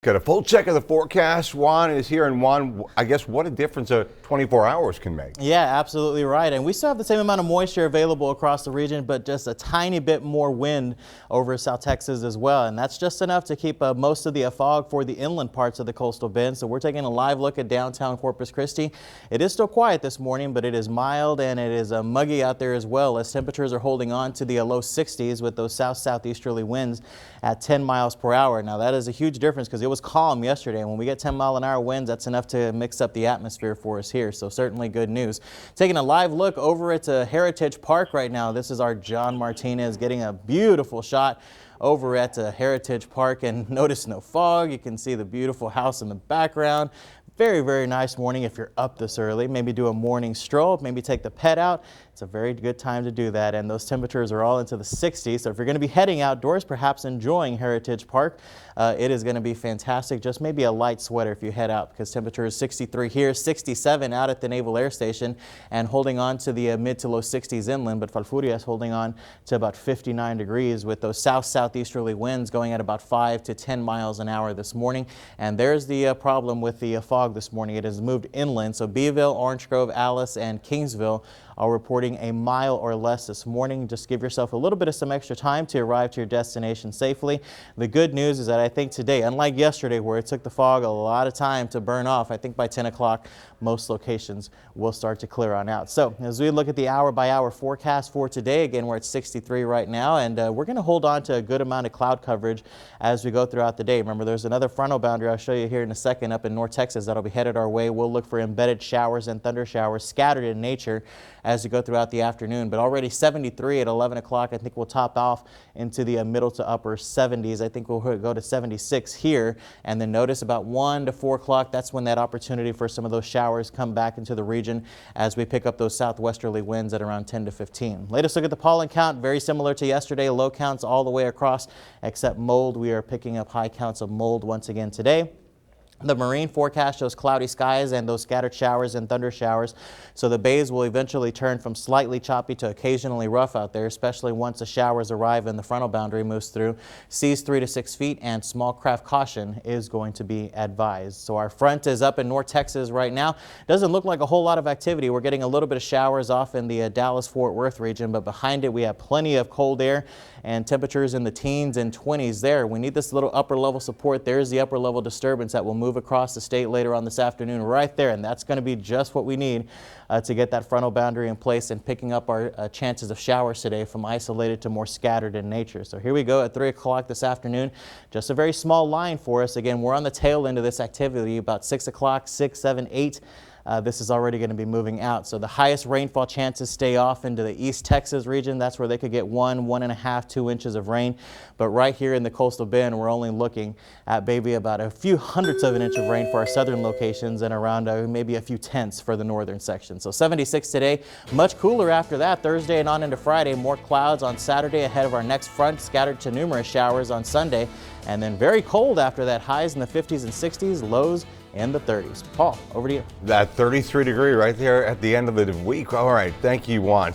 Got a full check of the forecast. Juan is here, and Juan, I guess what a difference 24 hours can make. Yeah, absolutely right. And we still have the same amount of moisture available across the region, but just a tiny bit more wind over South Texas as well. And that's just enough to keep most of the fog for the inland parts of the coastal bend. So we're taking a live look at downtown Corpus Christi. It is still quiet this morning, but it is mild and it is muggy out there as well, as temperatures are holding on to the low 60s with those southeasterly winds at 10 miles per hour. Now that is a huge difference because it was calm yesterday, and when we get 10-mile-an-hour winds, that's enough to mix up the atmosphere for us here. So certainly good news. Taking a live look over at Heritage Park right now. This is our John Martinez getting a beautiful shot over at Heritage Park, and notice no fog. You can see the beautiful house in the background. Very, very nice morning if you're up this early. Maybe do a morning stroll, maybe take the pet out. It's a very good time to do that, and those temperatures are all into the 60s. So if you're going to be heading outdoors, perhaps enjoying Heritage Park, it is going to be fantastic. Just maybe a light sweater if you head out, because temperature is 63 here, 67 out at the Naval Air Station, and holding on to the mid to low 60s inland. But Falfurrias is holding on to about 59 degrees with those southeasterly winds going at about 5 to 10 miles an hour this morning. And there's the problem with the fog this morning. It has moved inland, so Beeville, Orange Grove, Alice, and Kingsville are reporting a mile or less this morning. Just give yourself a little bit of some extra time to arrive to your destination safely. The good news is that I think today, unlike yesterday where it took the fog a lot of time to burn off, I think by 10 o'clock most locations will start to clear on out. So as we look at the hour-by-hour forecast for today, again we're at 63 right now, and we're going to hold on to a good amount of cloud coverage as we go throughout the day. Remember, there's another frontal boundary I'll show you here in a second up in North Texas that'll be headed our way. We'll look for embedded showers and thunder showers scattered in nature as we go throughout the afternoon, but already 73 at 11 o'clock. I think we'll top off into the middle to upper 70s. I think we'll go to 76 here, and then notice about 1 to 4 o'clock, that's when that opportunity for some of those showers come back into the region as we pick up those southwesterly winds at around 10 to 15. Latest look at the pollen count, very similar to yesterday, low counts all the way across except mold. We are picking up high counts of mold once again today. The marine forecast shows cloudy skies and those scattered showers and thunder showers. So the bays will eventually turn from slightly choppy to occasionally rough out there, especially once the showers arrive and the frontal boundary moves through. Seas 3 to 6 feet and small craft caution is going to be advised. So our front is up in North Texas right now. Doesn't look like a whole lot of activity. We're getting a little bit of showers off in the Dallas-Fort Worth region, but behind it we have plenty of cold air and temperatures in the teens and 20s there. We need this little upper level support. There's the upper level disturbance that will move across the state later on this afternoon right there, and that's going to be just what we need to get that frontal boundary in place and picking up our chances of showers today from isolated to more scattered in nature. So here we go at 3 o'clock this afternoon. Just a very small line for us. Again, we're on the tail end of this activity about 6 o'clock, 6, 7, 8. This is already going to be moving out. So the highest rainfall chances stay off into the East Texas region. That's where they could get 1, 1.5, 2 inches of rain. But right here in the coastal bend, we're only looking at maybe about a few hundredths of an inch of rain for our southern locations and around maybe a few tenths for the northern section. So 76 today, much cooler after that. Thursday and on into Friday, more clouds on Saturday ahead of our next front, scattered to numerous showers on Sunday. And then very cold after that, highs in the 50s and 60s, lows in the 30s. Paul, over to you. That 33 degree right there at the end of the week. All right, thank you, Juan.